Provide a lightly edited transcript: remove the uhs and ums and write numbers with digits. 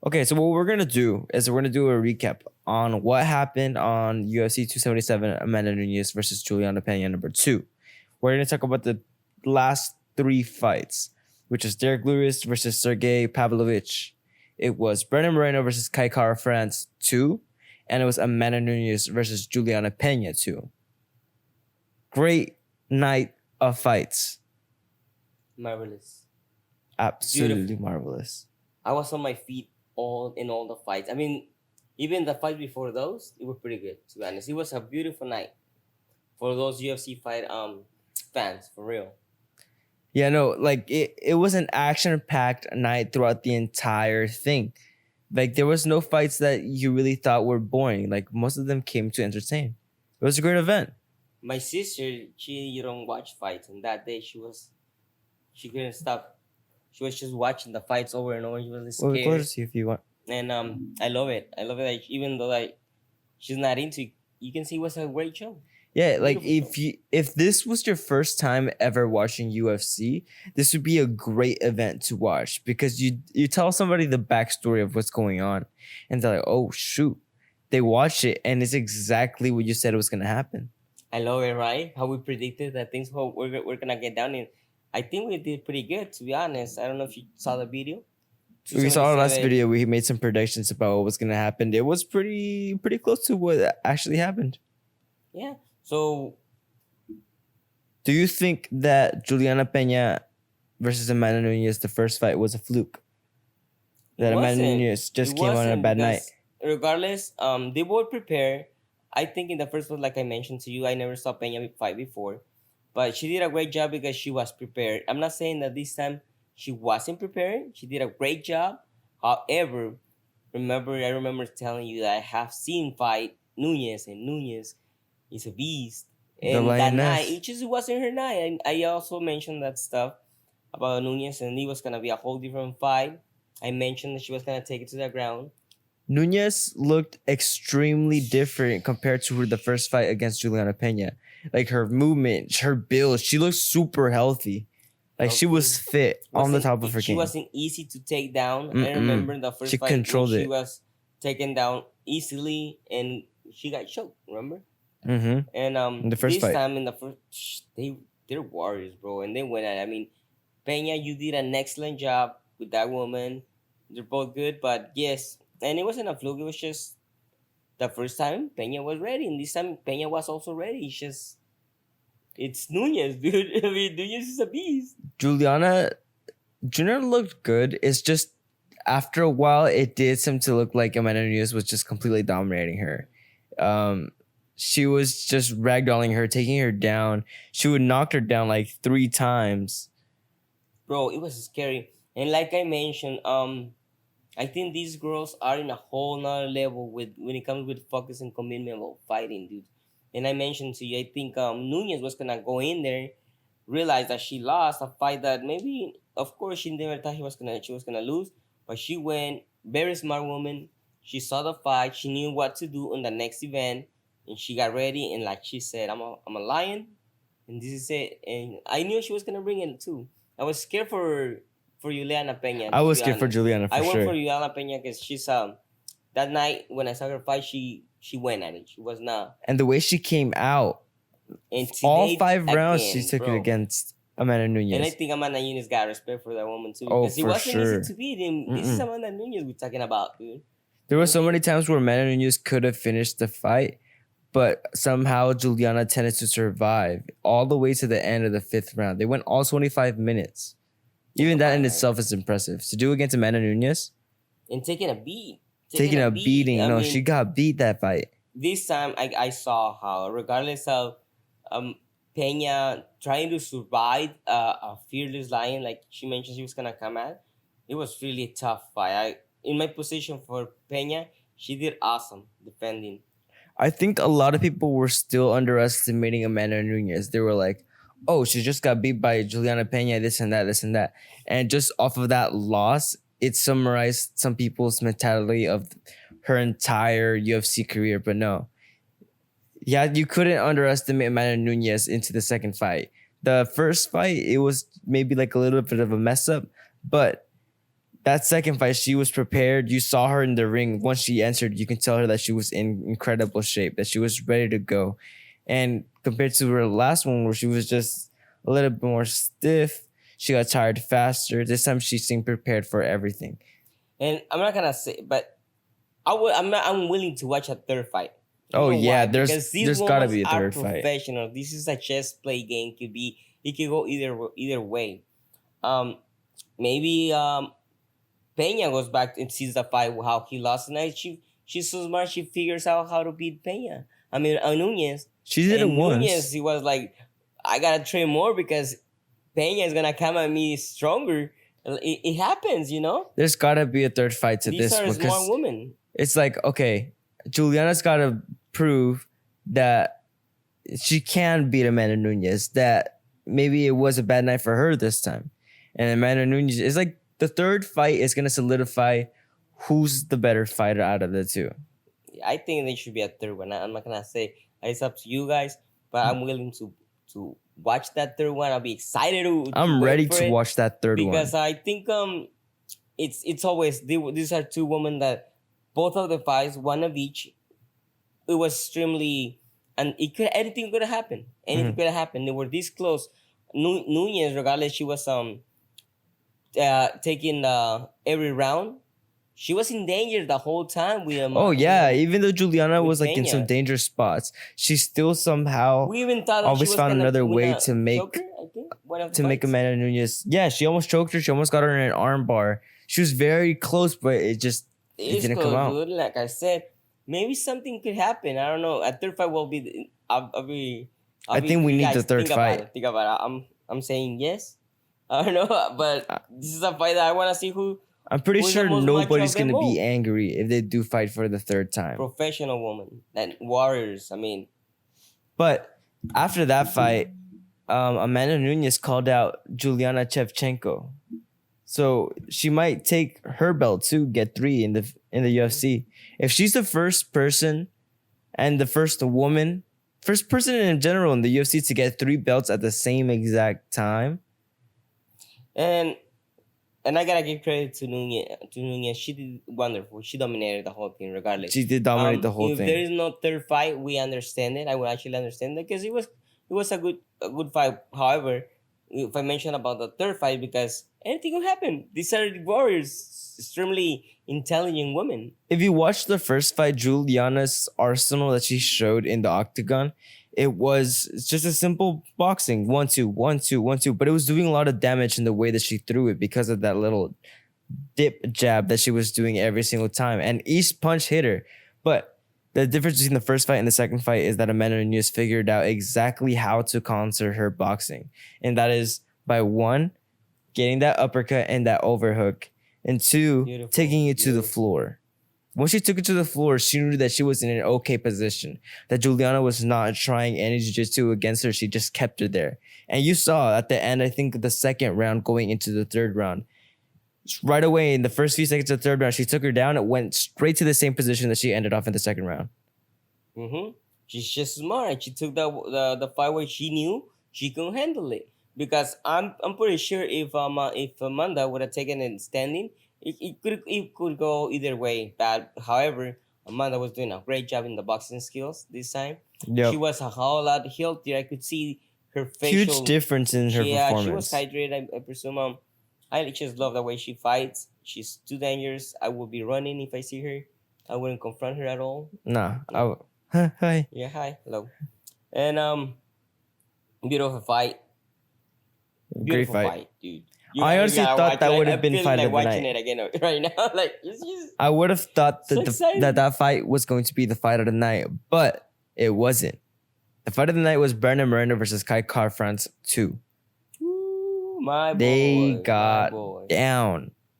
Okay, so what we're gonna do is we're gonna do a recap on what happened on UFC 277, Amanda Nunes versus Juliana Pena #2. We're gonna talk about the last three fights, which is Derek Lewis versus Sergey Pavlovich. It was Brennan Moreno versus Kai Kara France 2, and it was Amanda Nunes versus Juliana Pena 2. Great night of fights. Marvelous. Absolutely marvelous. I was on my feet in all the fights. I mean, even the fight before those, it was pretty good, to be honest. It was a beautiful night for those UFC fight fans, for real. Yeah, no, like it was an action-packed night throughout the entire thing. Like there was no fights that you really thought were boring. Like most of them came to entertain. It was a great event. My sister, you don't watch fights, and that day she couldn't stop. She was just watching the fights over and over. She was Well, scared. go to see if you want. And I love it. I love it. Like, even though like she's not into it, you can see it was a great show. Yeah, like if this was your first time ever watching UFC, this would be a great event to watch because you tell somebody the backstory of what's going on, and they're like, oh shoot, they watch it and it's exactly what you said was gonna happen. I love it, right? How we predicted that things we're gonna get down in. I think we did pretty good, to be honest. I don't know if you saw the video. We saw our last video. We made some predictions about what was gonna happen. It was pretty close to what actually happened. Yeah. So, do you think that Juliana Pena versus Amanda Nunes, the first fight, was a fluke? That Amanda Nunes just came on a bad night. Regardless, they were prepared. I think in the first one, like I mentioned to you, I never saw Pena fight before, but she did a great job because she was prepared. I'm not saying that this time she wasn't prepared. She did a great job. However, I remember telling you that I have seen fight Nunes, and Nunes is a beast. And that night, it just wasn't her night. And I also mentioned that stuff about Nunes, and it was gonna be a whole different fight. I mentioned that she was gonna take it to the ground. Nunes looked extremely different compared to the first fight against Juliana Pena. Like her movement, her build, she looked super healthy. Like she was fit on the top of her game. She wasn't easy to take down. I remember the first fight controlled it. She was taken down easily and she got choked, remember? Mm-hmm. And in the first this time in the first, they're warriors, bro, and they went at it. I mean, Pena, you did an excellent job with that woman. They're both good, but yes, and it wasn't a fluke. It was just the first time Pena was ready, and this time Pena was also ready. It's Nunes, dude. I mean, Nunes is a beast. Juliana looked good. It's just after a while, it did seem to look like Amanda Nunes was just completely dominating her. She was just ragdolling her, taking her down. She would knock her down like 3 times. Bro, it was scary. And like I mentioned, I think these girls are in a whole nother level when it comes with focus and commitment about fighting, dude. And I mentioned to you, I think Nunes was gonna go in there, realize that she lost a fight that maybe, of course, she never thought she was gonna lose, but she went. Very smart woman. She saw the fight. She knew what to do on the next event. And she got ready, and like she said, I'm a lion, and this is it. And I knew she was gonna bring it too. I was scared for Juliana Pena. I was scared for Juliana for sure. I went for Juliana Pena because she's that night when I saw her fight, she went at it. She was not. And the way she came out, and all 5 rounds she took it against Amanda Nunes. And I think Amanda Nunes got respect for that woman too. Oh, because it wasn't easy to beat him. This is Amanda Nunes we're talking about, dude. There were so many times where Amanda Nunes could have finished the fight, but somehow Juliana tended to survive all the way to the end of the 5th round. They went all 25 minutes. Even that in itself is impressive. To do against Amanda Nunes. And taking a beat. Taking a beating. No, she got beat that fight. This time, I saw how, regardless of Pena trying to survive a fearless lion, like she mentioned she was going to come at, it was really a tough fight. In my position for Pena, she did awesome defending. I think a lot of people were still underestimating Amanda Nunes. They were like, oh, she just got beat by Juliana Pena, this and that, this and that. And just off of that loss, it summarized some people's mentality of her entire UFC career. But no. Yeah, you couldn't underestimate Amanda Nunes into the second fight. The first fight, it was maybe like a little bit of a mess up. But that second fight, she was prepared. You saw her in the ring. Once she entered, you can tell her that she was in incredible shape, that she was ready to go. And compared to her last one, where she was just a little bit more stiff, she got tired faster. This time, she seemed prepared for everything. And I'm not gonna say, but I'm willing to watch a third fight. Oh, know yeah, why? there's Because these gotta women be a are third fight. professional. This is a chess play game. It could go either way. Maybe Pena goes back and sees the fight how he lost tonight. She's so smart. She figures out how to beat Pena. I mean, Nunes. She did it once. Nunes, he was like, I gotta train more because Pena is gonna come at me stronger. It happens, you know. There's gotta be a third fight to These this are one, smart 'cause women. it's like, okay, Julianna's gotta prove that she can beat Amanda Nunes. That maybe it was a bad night for her this time, and Amanda Nunes is like the third fight is gonna solidify who's the better fighter out of the two. I think there should be a third one. I'm not gonna say it's up to you guys, but I'm willing to watch that third one. I'll be excited to I'm wait ready for to it watch that third one. because I think it's always these are two women that both of the fights, one of each, it was extremely, and anything could have happened. Anything could have happened. They were this close. Nunes, regardless, she was taking every round. She was in danger the whole time. Oh yeah, even though Julianna with was like in some Pena. dangerous spots, she still somehow We even thought that always she was found gonna another win way a to make choker, I think, one of the fights. Amanda Nunes. Yeah, she almost choked her. She almost got her in an arm bar. She was very close, but it It's didn't close, come out. dude. Like I said, maybe something could happen. I don't know. A third fight will be. I think we need the third fight. Think about it. I'm saying yes. I don't know, but this is a fight that I want to see who I'm pretty who's the sure most nobody's macho of them gonna all. be angry if they do fight for the third time. Professional woman and warriors. I mean, But after that fight, Amanda Nunes called out Juliana Shevchenko, so she might take her belt too, get 3 in the UFC. If she's the first person and the first person in general in the UFC to get 3 belts at the same exact time. and I gotta give credit to Nunes. She did wonderful. She dominated the whole thing, regardless. She did dominate the whole if thing. there is no third fight, we understand it. I will actually understand it because it was a good fight. However, if I mention about the third fight, because anything will happen. These are warriors, extremely intelligent women. If you watch the first fight, Juliana's arsenal that she showed in the octagon, it's just a simple boxing 1-2, 1-2, 1-2, but it was doing a lot of damage in the way that she threw it because of that little dip jab that she was doing every single time, and each punch hit her. But the difference between the first fight and the second fight is that Amanda Nunes figured out exactly how to counter her boxing, and that is by 1, getting that uppercut and that overhook, and 2, Beautiful, taking it to the beautiful. floor. Once she took it to the floor, she knew that she was in an okay position, that Juliana was not trying any jiu-jitsu against her. She just kept her there. And you saw at the end, I think the second round going into the third round, right away in the first few seconds of the third round, she took her down. It went straight to the same position that she ended off in the second round. She's just smart. She took the fight where she knew she could handle it. Because I'm pretty sure if Amanda would have taken it standing, it could go either way. But however, Amanda was doing a great job in the boxing skills this time. Yep. She was a whole lot healthier. I could see her facial. Huge difference in her performance. She was hydrated. I presume. I just love the way she fights. She's too dangerous. I would be running if I see her. I wouldn't confront her at all. Nah. Hi. Yeah, hi, hello, and beautiful fight. Great Beautiful fight. dude. I honestly thought that would have been fight of the watching night. it again right now. Like it's just I would have thought So that exciting. that fight was going to be the fight of the night, but it wasn't. The fight of the night was Brandon Moreno versus Kai Car France 2. ooh, my boy. They my got boy. down.